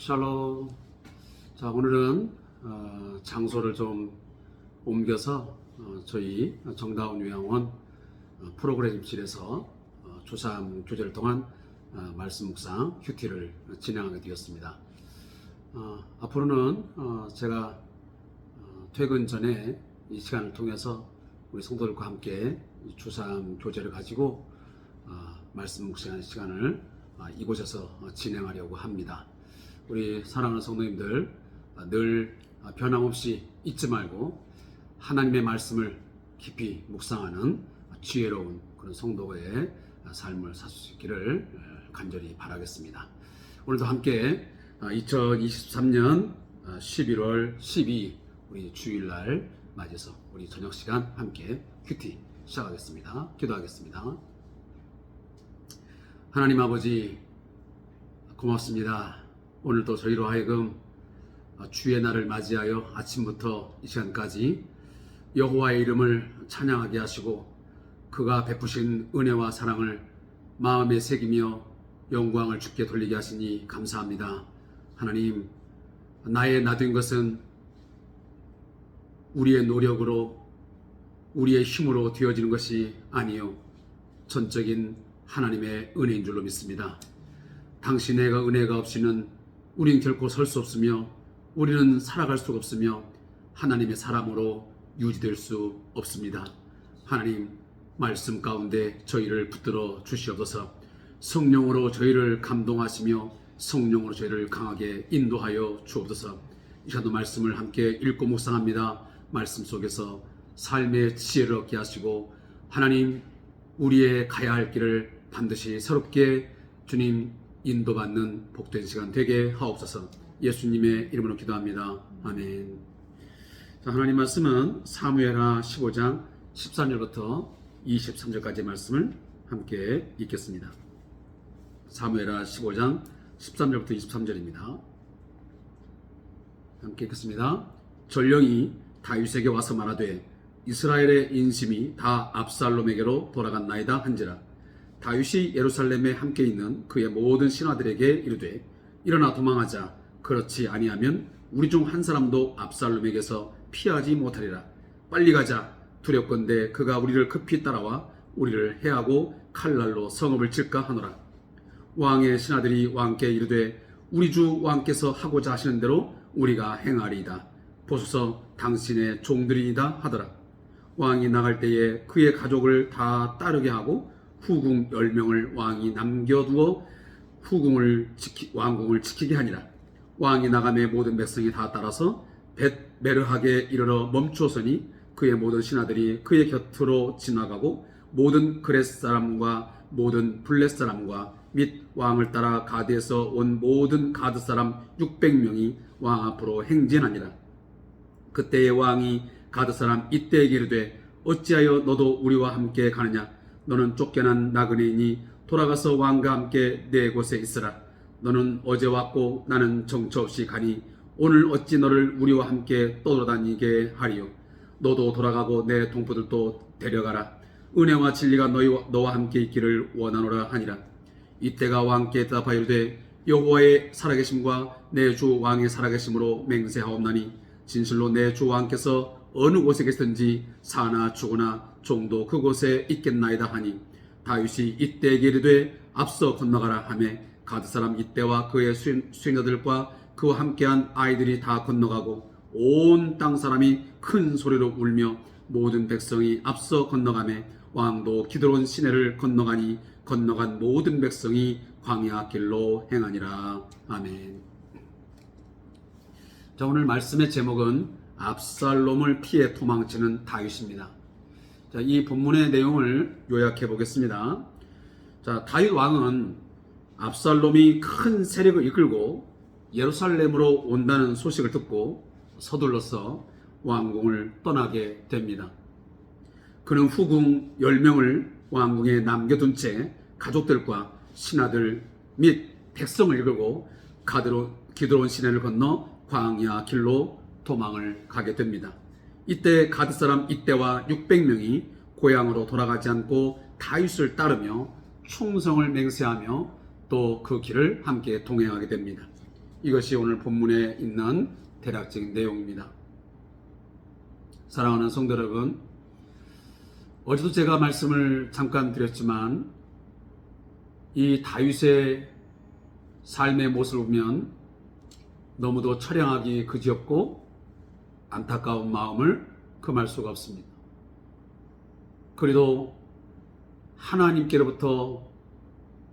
샬롬. 자, 오늘은 장소를 좀 옮겨서 저희 정다운 요양원 프로그램실에서 주3 교제를 통한 말씀 묵상 큐티를 진행하게 되었습니다. 앞으로는 제가 퇴근 전에 이 시간을 통해서 우리 성도들과 함께 주3 교제를 가지고 말씀 묵상하는 시간을 이곳에서 진행하려고 합니다. 우리 사랑하는 성도님들, 늘 변함없이 잊지 말고 하나님의 말씀을 깊이 묵상하는 지혜로운 그런 성도의 삶을 살 수 있기를 간절히 바라겠습니다. 오늘도 함께 2023년 11월 12일 우리 주일날 맞이해서 우리 저녁 시간 함께 큐티 시작하겠습니다. 기도하겠습니다. 하나님 아버지, 고맙습니다. 오늘도 저희로 하여금 주의 날을 맞이하여 아침부터 이 시간까지 여호와의 이름을 찬양하게 하시고 그가 베푸신 은혜와 사랑을 마음에 새기며 영광을 주께 돌리게 하시니 감사합니다. 하나님, 나의 나된 것은 우리의 노력으로 우리의 힘으로 되어지는 것이 아니요 전적인 하나님의 은혜인 줄로 믿습니다. 당신의 은혜가 없이는 우리는 결코 설 수 없으며 우리는 살아갈 수가 없으며 하나님의 사람으로 유지될 수 없습니다. 하나님, 말씀 가운데 저희를 붙들어 주시옵소서. 성령으로 저희를 감동하시며 성령으로 저희를 강하게 인도하여 주옵소서. 이 시간도 말씀을 함께 읽고 묵상합니다. 말씀 속에서 삶의 지혜를 얻게 하시고 하나님, 우리의 가야 할 길을 반드시 새롭게 주님 인도받는 복된 시간 되게 하옵소서. 예수님의 이름으로 기도합니다. 아멘. 자, 하나님 말씀은 사무엘하 15장 13절부터 23절까지의 말씀을 함께 읽겠습니다. 사무엘하 15장 13절부터 23절입니다. 함께 읽겠습니다. 전령이 다윗에게 와서 말하되 이스라엘의 인심이 다 압살롬에게로 돌아갔나이다 한지라. 다윗이 예루살렘에 함께 있는 그의 모든 신하들에게 이르되 일어나 도망하자. 그렇지 아니하면 우리 중 한 사람도 압살롬에게서 피하지 못하리라. 빨리 가자. 두렵건대 그가 우리를 급히 따라와 우리를 해하고 칼날로 성읍을 칠까 하노라. 왕의 신하들이 왕께 이르되 우리 주 왕께서 하고자 하시는 대로 우리가 행하리이다. 보소서 당신의 종들이이다 하더라. 왕이 나갈 때에 그의 가족을 다 따르게 하고 후궁 10명을 왕이 남겨두어 왕궁을 지키게 하니라. 왕이 나감에 모든 백성이 다 따라서 벳메르하게 이르러 멈추었으니 그의 모든 신하들이 그의 곁으로 지나가고 모든 그렛 사람과 모든 블렛 사람과 및 왕을 따라 가드에서 온 모든 가드 사람 600명이 왕 앞으로 행진하니라. 그때의 왕이 가드 사람 이때에게 이르되 어찌하여 너도 우리와 함께 가느냐. 너는 쫓겨난 나그네이니 돌아가서 왕과 함께 내 곳에 있으라. 너는 어제 왔고 나는 정처 없이 가니 오늘 어찌 너를 우리와 함께 떠돌아다니게 하리요. 너도 돌아가고 내 동포들도 데려가라. 은혜와 진리가 너와 함께 있기를 원하노라 하니라. 이때가 왕께 대답하여 이르되 여호와의 살아계심과 내 주 왕의 살아계심으로 맹세하옵나니 진실로 내 주 왕께서 어느 곳에 계시든지 사나 죽으나 종도 그곳에 있겠나이다 하니 다윗이 이때에게 이르되 앞서 건너가라 하매 가드 사람 이때와 그의 수행자들과 그와 함께한 아이들이 다 건너가고 온 땅 사람이 큰 소리로 울며 모든 백성이 앞서 건너가매 왕도 기드론 시내를 건너가니 건너간 모든 백성이 광야 길로 행하니라. 아멘. 자, 오늘 말씀의 제목은 압살롬을 피해 도망치는 다윗입니다. 자, 이 본문의 내용을 요약해 보겠습니다. 자, 다윗 왕은 압살롬이 큰 세력을 이끌고 예루살렘으로 온다는 소식을 듣고 서둘러서 왕궁을 떠나게 됩니다. 그는 후궁 10명을 왕궁에 남겨둔 채 가족들과 신하들 및 백성을 이끌고 기드론 시내를 건너 광야 길로 도망을 가게 됩니다. 이때 가드 사람 이때와 600명이 고향으로 돌아가지 않고 다윗을 따르며 충성을 맹세하며 또 그 길을 함께 동행하게 됩니다. 이것이 오늘 본문에 있는 대략적인 내용입니다. 사랑하는 성도 여러분, 어제도 제가 말씀을 잠깐 드렸지만 이 다윗의 삶의 모습을 보면 너무도 처량하기 그지없고 안타까운 마음을 금할 수가 없습니다. 그래도 하나님께로부터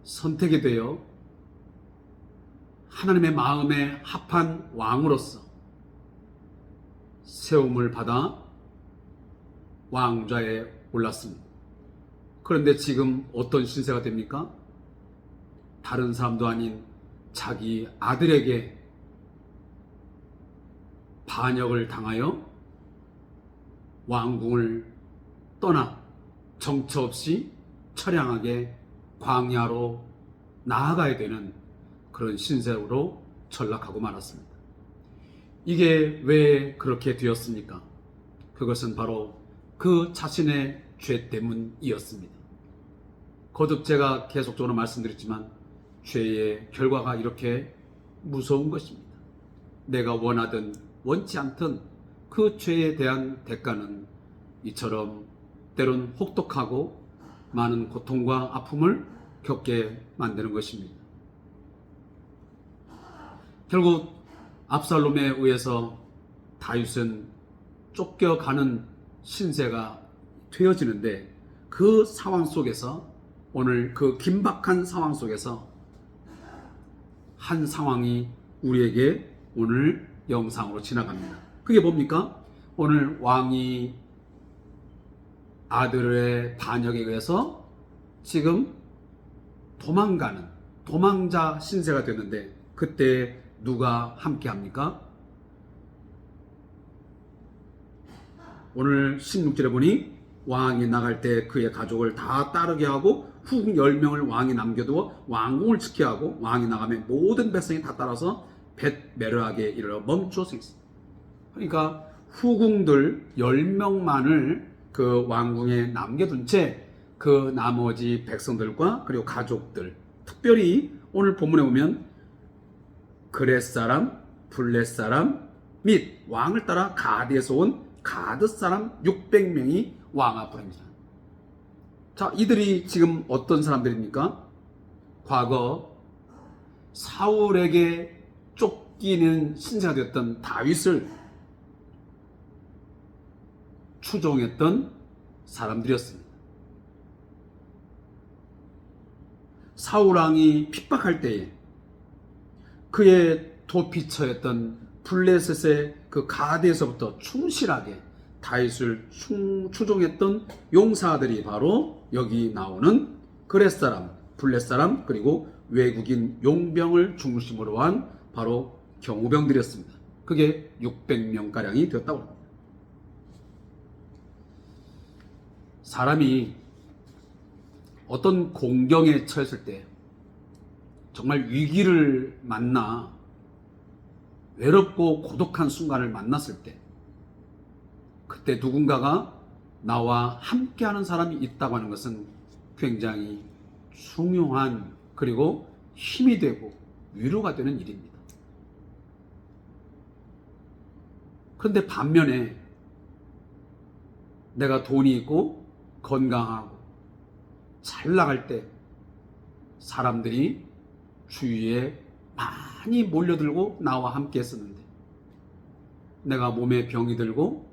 선택이 되어 하나님의 마음에 합한 왕으로서 세움을 받아 왕좌에 올랐습니다. 그런데 지금 어떤 신세가 됩니까? 다른 사람도 아닌 자기 아들에게 반역을 당하여 왕궁을 떠나 정처 없이 처량하게 광야로 나아가야 되는 그런 신세로 전락하고 말았습니다. 이게 왜 그렇게 되었습니까? 그것은 바로 그 자신의 죄 때문이었습니다. 거듭 제가 계속적으로 말씀드렸지만 죄의 결과가 이렇게 무서운 것입니다. 내가 원하든 원치 않든 그 죄에 대한 대가는 이처럼 때론 혹독하고 많은 고통과 아픔을 겪게 만드는 것입니다. 결국 압살롬에 의해서 다윗은 쫓겨가는 신세가 되어지는데 그 상황 속에서 오늘 그 긴박한 상황 속에서 한 상황이 우리에게 오늘 영상으로 지나갑니다. 그게 뭡니까? 오늘 왕이 아들의 반역에 의해서 지금 도망가는 도망자 신세가 되는데 그때 누가 함께 합니까? 오늘 16절에 보니 왕이 나갈 때 그의 가족을 다 따르게 하고 후궁 10명을 왕이 남겨두어 왕궁을 지켜야 하고 왕이 나가면 모든 백성이 다 따라서 벳메르하게 이르러 멈추어 서 있습니다. 그러니까 후궁들 10명만을 그 왕궁에 남겨둔 채 그 나머지 백성들과 그리고 가족들, 특별히 오늘 본문에 보면 그렛 사람, 블렛 사람 및 왕을 따라 가드에서 온 가드 사람 600명이 왕 앞으로 합니다. 자, 이들이 지금 어떤 사람들입니까? 과거 사울에게 쫓기는 신세가 되었던 다윗을 추종했던 사람들이었습니다. 사울왕이 핍박할 때에 그의 도피처였던 블레셋의 그 가드에서부터 충실하게 다윗을 추종했던 용사들이 바로 여기 나오는 그렛 사람, 블렛 사람 그리고 외국인 용병을 중심으로 한 바로 경호병들이었습니다. 그게 600명가량이 되었다고 합니다. 사람이 어떤 공경에 처했을 때 정말 위기를 만나 외롭고 고독한 순간을 만났을 때 그때 누군가가 나와 함께하는 사람이 있다고 하는 것은 굉장히 중요한 그리고 힘이 되고 위로가 되는 일입니다. 그런데 반면에 내가 돈이 있고 건강하고 잘 나갈 때 사람들이 주위에 많이 몰려들고 나와 함께 했었는데 내가 몸에 병이 들고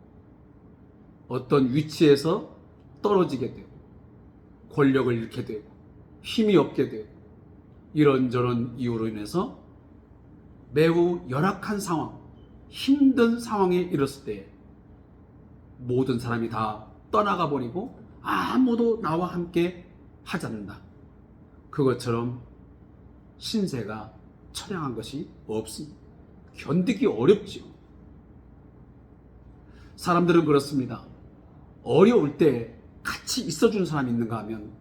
어떤 위치에서 떨어지게 되고 권력을 잃게 되고 힘이 없게 되고 이런저런 이유로 인해서 매우 열악한 상황, 힘든 상황에 이르렀을 때 모든 사람이 다 떠나가 버리고 아무도 나와 함께 하지 않는다. 그것처럼 신세가 처량한 것이 없습니다. 견디기 어렵죠. 사람들은 그렇습니다. 어려울 때 같이 있어주는 사람이 있는가 하면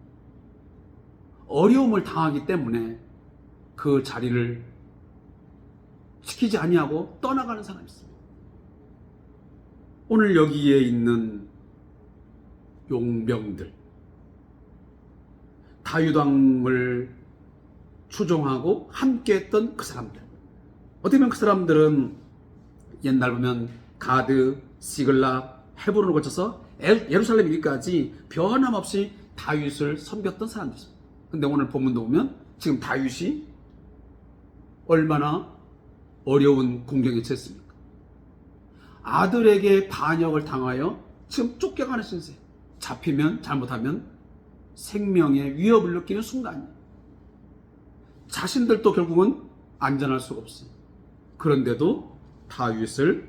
어려움을 당하기 때문에 그 자리를 지키지 아니하고 떠나가는 사람이 있습니다. 오늘 여기에 있는 용병들, 다윗왕을 추종하고 함께했던 그 사람들, 어떻게 보면 그 사람들은 옛날 보면 가드, 시글락, 헤브론을 거쳐서 예루살렘 일까지 변함없이 다윗을 섬겼던 사람들이죠. 근데 오늘 본문도 보면 지금 다윗이 얼마나 어려운 공경에 처했습니까? 아들에게 반역을 당하여 지금 쫓겨가는 신세. 잡히면 잘못하면 생명의 위협을 느끼는 순간이에요. 자신들도 결국은 안전할 수가 없어요. 그런데도 다윗을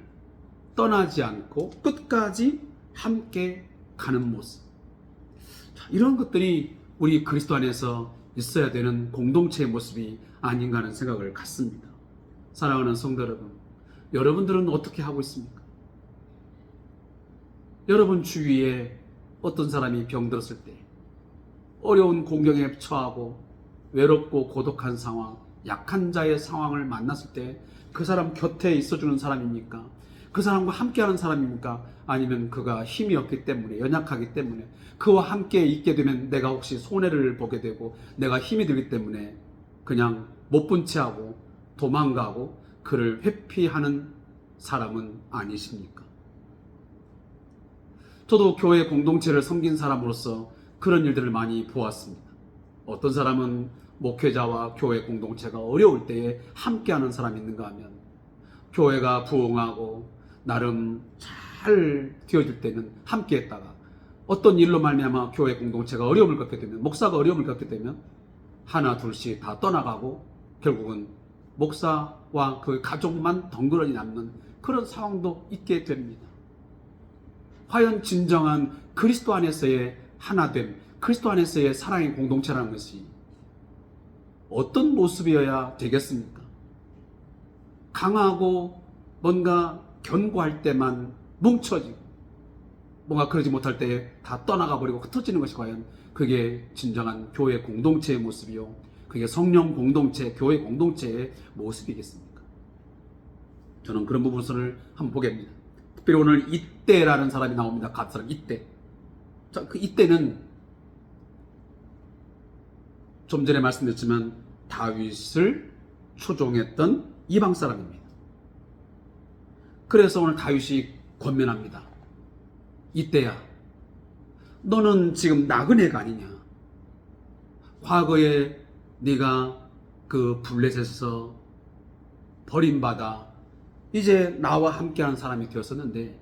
떠나지 않고 끝까지 함께 가는 모습. 이런 것들이 우리 그리스도 안에서 있어야 되는 공동체의 모습이 아닌가 하는 생각을 갖습니다. 사랑하는 성도 여러분, 여러분들은 어떻게 하고 있습니까? 여러분 주위에 어떤 사람이 병들었을 때, 어려운 공경에 처하고 외롭고 고독한 상황, 약한 자의 상황을 만났을 때 그 사람 곁에 있어주는 사람입니까? 그 사람과 함께하는 사람입니까? 아니면 그가 힘이 없기 때문에, 연약하기 때문에 그와 함께 있게 되면 내가 혹시 손해를 보게 되고 내가 힘이 들기 때문에 그냥 못 본 채하고 도망가고 그를 회피하는 사람은 아니십니까? 저도 교회 공동체를 섬긴 사람으로서 그런 일들을 많이 보았습니다. 어떤 사람은 목회자와 교회 공동체가 어려울 때에 함께하는 사람이 있는가 하면 교회가 부흥하고 나름 잘 되어질 때는 함께했다가 어떤 일로 말미암아 교회 공동체가 어려움을 겪게 되면, 목사가 어려움을 겪게 되면 하나 둘씩 다 떠나가고 결국은 목사와 그 가족만 덩그러니 남는 그런 상황도 있게 됩니다. 과연 진정한 그리스도 안에서의 하나됨, 그리스도 안에서의 사랑의 공동체라는 것이 어떤 모습이어야 되겠습니까? 강하고 뭔가 견고할 때만 뭉쳐지고 뭔가 그러지 못할 때 다 떠나가 버리고 흩어지는 것이 과연 그게 진정한 교회 공동체의 모습이요, 그게 성령 공동체, 교회 공동체의 모습이겠습니까? 저는 그런 부분을 한번 보겠습니다. 특별히 오늘 이때라는 사람이 나옵니다. 갓 사람 이때. 자, 그 이때는 좀 전에 말씀드렸지만 다윗을 추종했던 이방 사람입니다. 그래서 오늘 다윗이 권면합니다. 이때야, 너는 지금 나그네가 아니냐? 과거에 네가 그 블레셋에서 버림받아 이제 나와 함께하는 사람이 되었었는데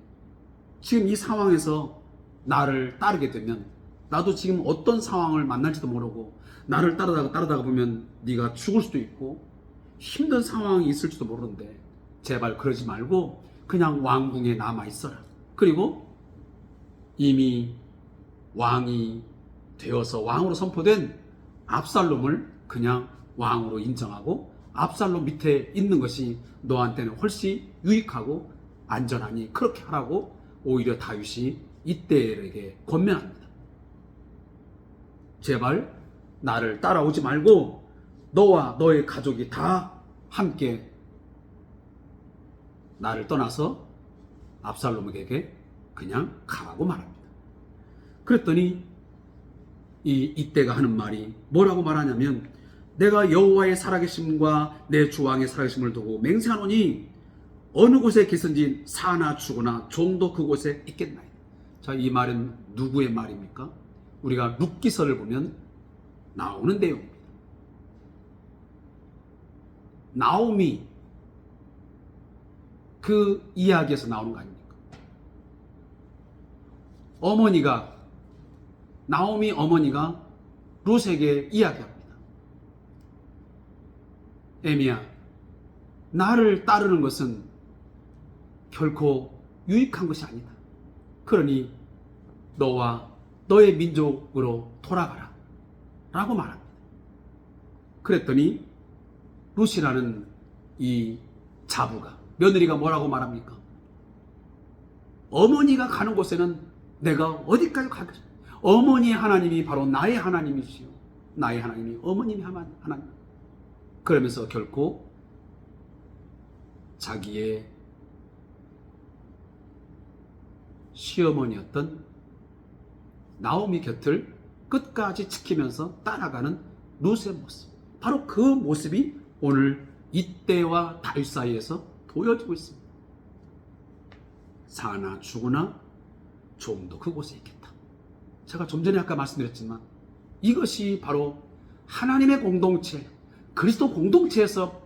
지금 이 상황에서 나를 따르게 되면 나도 지금 어떤 상황을 만날지도 모르고 나를 따르다가 보면 네가 죽을 수도 있고 힘든 상황이 있을지도 모르는데 제발 그러지 말고 그냥 왕궁에 남아 있어라. 그리고 이미 왕이 되어서 왕으로 선포된 압살롬을 그냥 왕으로 인정하고 압살롬 밑에 있는 것이 너한테는 훨씬 유익하고 안전하니 그렇게 하라고 오히려 다윗이 이때에게 권면합니다. 제발 나를 따라오지 말고 너와 너의 가족이 다 함께 나를 떠나서 압살롬에게 그냥 가라고 말합니다. 그랬더니 이때가 하는 말이 뭐라고 말하냐면, 내가 여호와의 살아계심과 내 주왕의 살아계심을 두고 맹세하노니 어느 곳에 계신지 사나 죽으나 종도 그곳에 있겠나이다. 자, 이 말은 누구의 말입니까? 우리가 룻기서를 보면 나오는 내용입니다. 나오미 그 이야기에서 나오는 거 아닙니까? 나오미 어머니가 룻에게 이야기합니다. 에미야, 나를 따르는 것은 결코 유익한 것이 아니다. 그러니 너와 너의 민족으로 돌아가라 라고 말합니다. 그랬더니 룻이라는 이 자부가, 며느리가 뭐라고 말합니까? 어머니가 가는 곳에는 내가 어디까지 가겠습니까? 어머니의 하나님이 바로 나의 하나님이시요, 나의 하나님이 어머님의 하나님. 그러면서 결코 자기의 시어머니였던 나오미 곁을 끝까지 지키면서 따라가는 룻의 모습, 바로 그 모습이 오늘 이때와 다윗 사이에서 보여지고 있습니다. 사나 죽으나 좀도 그곳에 있겠다. 제가 좀 전에 아까 말씀드렸지만 이것이 바로 하나님의 공동체, 그리스도 공동체에서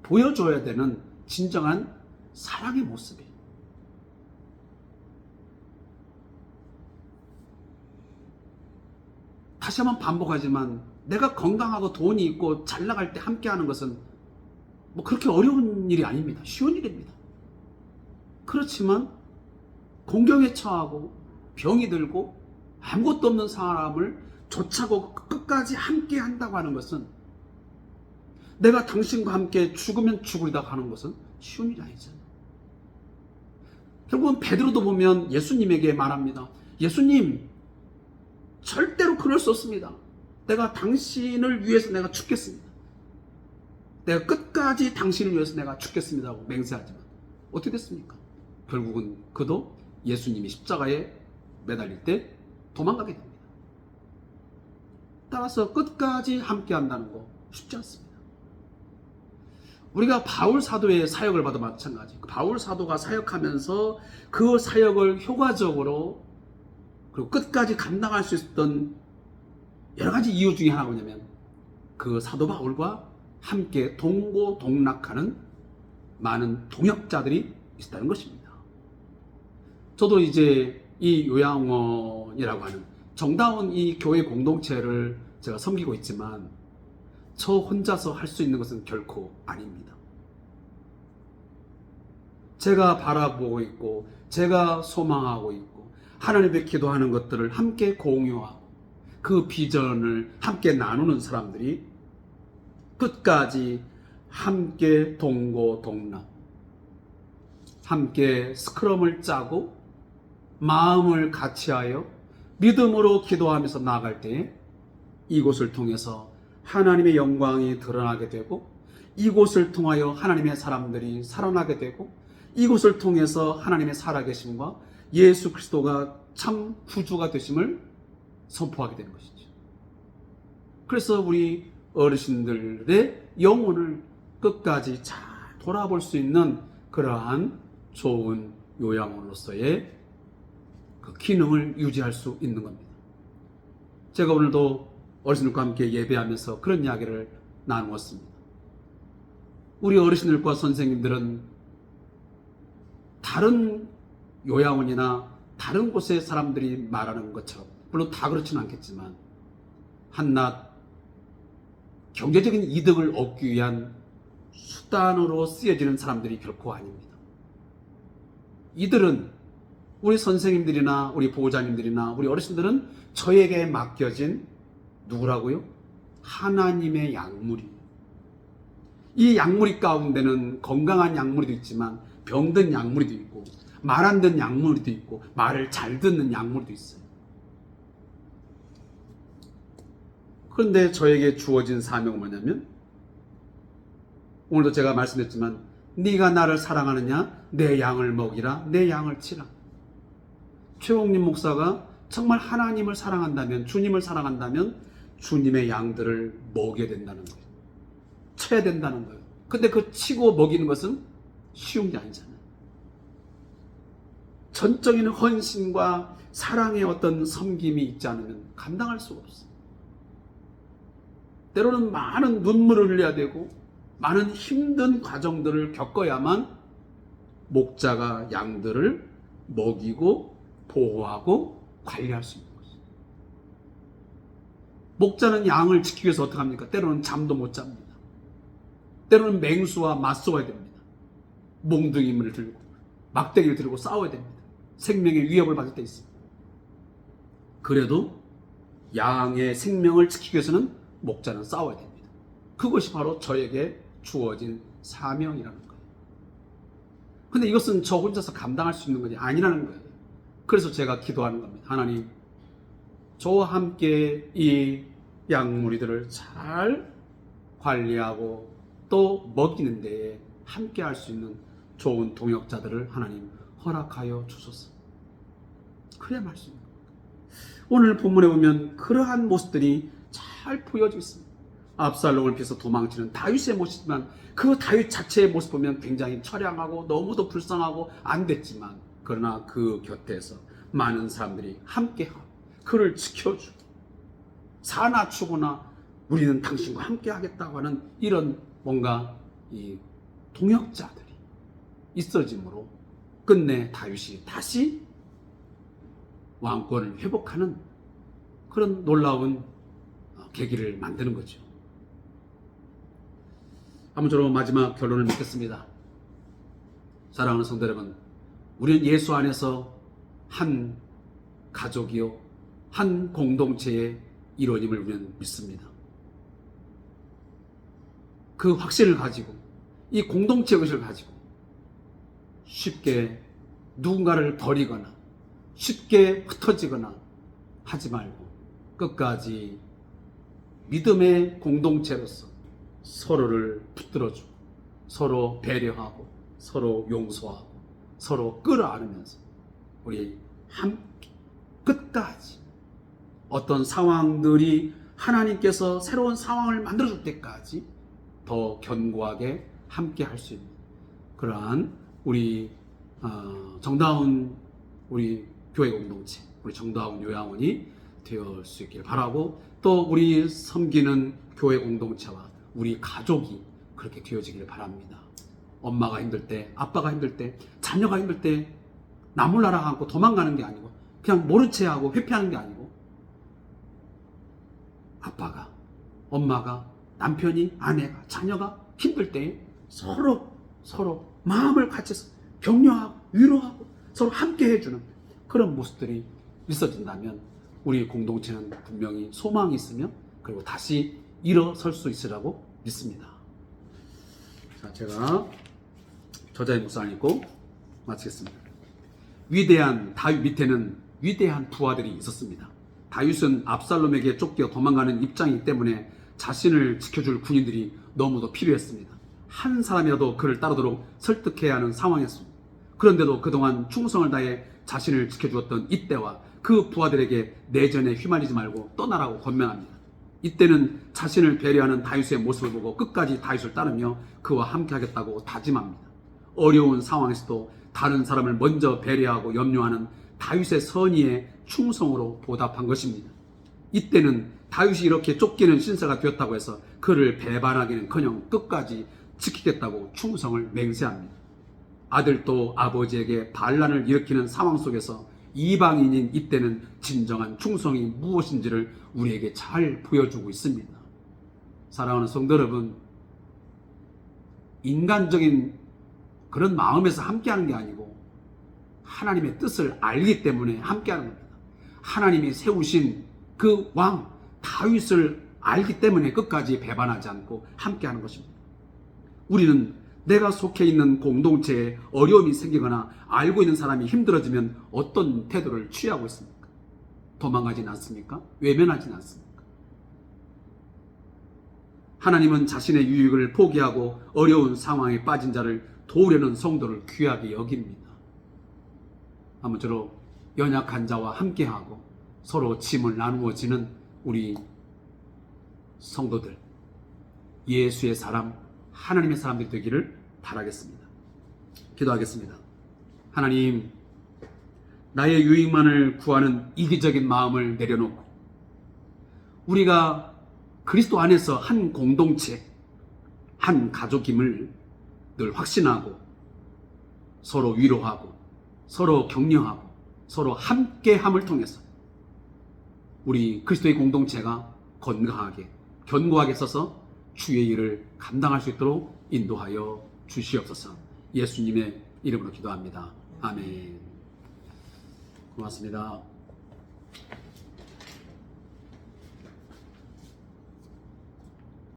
보여줘야 되는 진정한 사랑의 모습이에요. 다시 한번 반복하지만 내가 건강하고 돈이 있고 잘 나갈 때 함께하는 것은 뭐 그렇게 어려운 일이 아닙니다. 쉬운 일입니다. 그렇지만 공경에 처하고 병이 들고 아무것도 없는 사람을 좇아고 끝까지 함께 한다고 하는 것은, 내가 당신과 함께 죽으면 죽으리다 하는 것은 쉬운 일이 아니잖아요. 결국은 베드로도 보면 예수님에게 말합니다. 예수님, 절대로 그럴 수 없습니다. 내가 당신을 위해서 내가 죽겠습니다. 내가 끝까지 당신을 위해서 내가 죽겠습니다 하고 맹세하지만 어떻게 됐습니까? 결국은 그도 예수님이 십자가에 매달릴 때 도망가게 됩니다. 따라서 끝까지 함께 한다는 거 쉽지 않습니다. 우리가 바울 사도의 사역을 봐도 마찬가지. 바울 사도가 사역하면서 그 사역을 효과적으로 그리고 끝까지 감당할 수 있었던 여러 가지 이유 중에 하나가 뭐냐면 그 사도 바울과 함께 동고동락하는 많은 동역자들이 있었다는 것입니다. 저도 이제 이 요양원이라고 하는 정다운 이 교회 공동체를 제가 섬기고 있지만 저 혼자서 할 수 있는 것은 결코 아닙니다. 제가 바라보고 있고 제가 소망하고 있고 하나님께 기도하는 것들을 함께 공유하고 그 비전을 함께 나누는 사람들이 끝까지 함께 동고동락, 함께 스크럼을 짜고 마음을 같이하여 믿음으로 기도하면서 나아갈 때 이곳을 통해서 하나님의 영광이 드러나게 되고, 이곳을 통하여 하나님의 사람들이 살아나게 되고, 이곳을 통해서 하나님의 살아계심과 예수 그리스도가 참 구주가 되심을 선포하게 되는 것이죠. 그래서 우리 어르신들의 영혼을 끝까지 잘 돌아볼 수 있는 그러한 좋은 요양원으로서의 그 기능을 유지할 수 있는 겁니다. 제가 오늘도 어르신들과 함께 예배하면서 그런 이야기를 나누었습니다. 우리 어르신들과 선생님들은 다른 요양원이나 다른 곳의 사람들이 말하는 것처럼, 물론 다 그렇지는 않겠지만 한낱 경제적인 이득을 얻기 위한 수단으로 쓰여지는 사람들이 결코 아닙니다. 이들은 우리 선생님들이나 우리 보호자님들이나 우리 어르신들은 저에게 맡겨진 누구라고요? 하나님의 약물이에요. 이 약물이 가운데는 건강한 약물이도 있지만 병든 약물이도 있고 말 안 듣는 약물이도 있고 말을 잘 듣는 약물이도 있어요. 그런데 저에게 주어진 사명은 뭐냐면, 오늘도 제가 말씀드렸지만 네가 나를 사랑하느냐? 내 양을 먹이라, 내 양을 치라. 최홍림 목사가 정말 하나님을 사랑한다면, 주님을 사랑한다면 주님의 양들을 먹여야 된다는 거예요. 쳐야 된다는 거예요. 근데 그 치고 먹이는 것은 쉬운 게 아니잖아요. 전적인 헌신과 사랑의 어떤 섬김이 있지 않으면 감당할 수가 없어요. 때로는 많은 눈물을 흘려야 되고 많은 힘든 과정들을 겪어야만 목자가 양들을 먹이고 보호하고 관리할 수 있는 것이죠. 목자는 양을 지키기 위해서 어떻게 합니까? 때로는 잠도 못 잡니다. 때로는 맹수와 맞서야 됩니다. 몽둥이를 들고 막대기를 들고 싸워야 됩니다. 생명의 위협을 받을 때 있습니다. 그래도 양의 생명을 지키기 위해서는 목자는 싸워야 됩니다. 그것이 바로 저에게 주어진 사명이라는 거예요. 근데 이것은 저 혼자서 감당할 수 있는 것이 아니라는 거예요. 그래서 제가 기도하는 겁니다. 하나님, 저와 함께 이 양무리들을 잘 관리하고 또 먹이는 데에 함께 할 수 있는 좋은 동역자들을 하나님 허락하여 주소서. 그래야 할 수 있는 겁니다. 오늘 본문에 보면 그러한 모습들이 잘 보여지고 있습니다. 압살롬을 피해서 도망치는 다윗의 모습이지만 그 다윗 자체의 모습 보면 굉장히 처량하고 너무도 불쌍하고 안 됐지만 그러나 그 곁에서 많은 사람들이 함께하고 그를 지켜주고 사나 죽으나 우리는 당신과 함께하겠다고 하는 이런 뭔가 이 동역자들이 있어짐으로 끝내 다윗이 다시 왕권을 회복하는 그런 놀라운 계기를 만드는 거죠. 아무쪼록 마지막 결론을 맺겠습니다. 사랑하는 성도 여러분, 우리는 예수 안에서 한 가족이요 한 공동체의 일원임을 우리는 믿습니다. 그 확신을 가지고 이 공동체 의식을 가지고 쉽게 누군가를 버리거나 쉽게 흩어지거나 하지 말고 끝까지 믿음의 공동체로서 서로를 붙들어주고 서로 배려하고 서로 용서하고 서로 끌어안으면서 우리 함께 끝까지 어떤 상황들이 하나님께서 새로운 상황을 만들어줄 때까지 더 견고하게 함께 할 수 있는 그러한 우리 정다운 우리 교회 공동체, 우리 정다운 요양원이 되어 수 있기를 바라고 또 우리 섬기는 교회 공동체와 우리 가족이 그렇게 되어지기를 바랍니다. 엄마가 힘들 때, 아빠가 힘들 때, 자녀가 힘들 때 나몰라라 하고 도망가는 게 아니고 그냥 모른 채 하고 회피하는 게 아니고 아빠가, 엄마가, 남편이, 아내가, 자녀가 힘들 때 서로 마음을 같이 격려하고 위로하고 서로 함께 해주는 그런 모습들이 있어진다면 우리 공동체는 분명히 소망이 있으며 그리고 다시 일어설 수 있으라고 믿습니다. 자, 제가 저자의 묵상을 읽고 마치겠습니다. 위대한 다윗 밑에는 위대한 부하들이 있었습니다. 다윗은 압살롬에게 쫓겨 도망가는 입장이기 때문에 자신을 지켜줄 군인들이 너무도 필요했습니다. 한 사람이라도 그를 따르도록 설득해야 하는 상황이었습니다. 그런데도 그동안 충성을 다해 자신을 지켜주었던 이때와 그 부하들에게 내전에 휘말리지 말고 떠나라고 권면합니다. 이때는 자신을 배려하는 다윗의 모습을 보고 끝까지 다윗을 따르며 그와 함께하겠다고 다짐합니다. 어려운 상황에서도 다른 사람을 먼저 배려하고 염려하는 다윗의 선의에 충성으로 보답한 것입니다. 이때는 다윗이 이렇게 쫓기는 신세가 되었다고 해서 그를 배반하기는커녕 끝까지 지키겠다고 충성을 맹세합니다. 아들도 아버지에게 반란을 일으키는 상황 속에서 이방인인 이때는 진정한 충성이 무엇인지를 우리에게 잘 보여주고 있습니다. 사랑하는 성도 여러분, 인간적인 그런 마음에서 함께하는 게 아니고 하나님의 뜻을 알기 때문에 함께하는 겁니다. 하나님이 세우신 그 왕 다윗을 알기 때문에 끝까지 배반하지 않고 함께하는 것입니다. 우리는 내가 속해 있는 공동체에 어려움이 생기거나 알고 있는 사람이 힘들어지면 어떤 태도를 취하고 있습니까? 도망가진 않습니까? 외면하진 않습니까? 하나님은 자신의 유익을 포기하고 어려운 상황에 빠진 자를 도우려는 성도를 귀하게 여깁니다. 아무쪼록 연약한 자와 함께하고 서로 짐을 나누어지는 우리 성도들, 예수의 사람, 하나님의 사람들이 되기를 바라겠습니다. 기도하겠습니다. 하나님, 나의 유익만을 구하는 이기적인 마음을 내려놓고 우리가 그리스도 안에서 한 공동체, 한 가족임을 늘 확신하고 서로 위로하고 서로 격려하고 서로 함께함을 통해서 우리 그리스도의 공동체가 건강하게 견고하게 서서 주의 일을 감당할 수 있도록 인도하여 주시옵소서. 예수님의 이름으로 기도합니다. 아멘. 고맙습니다.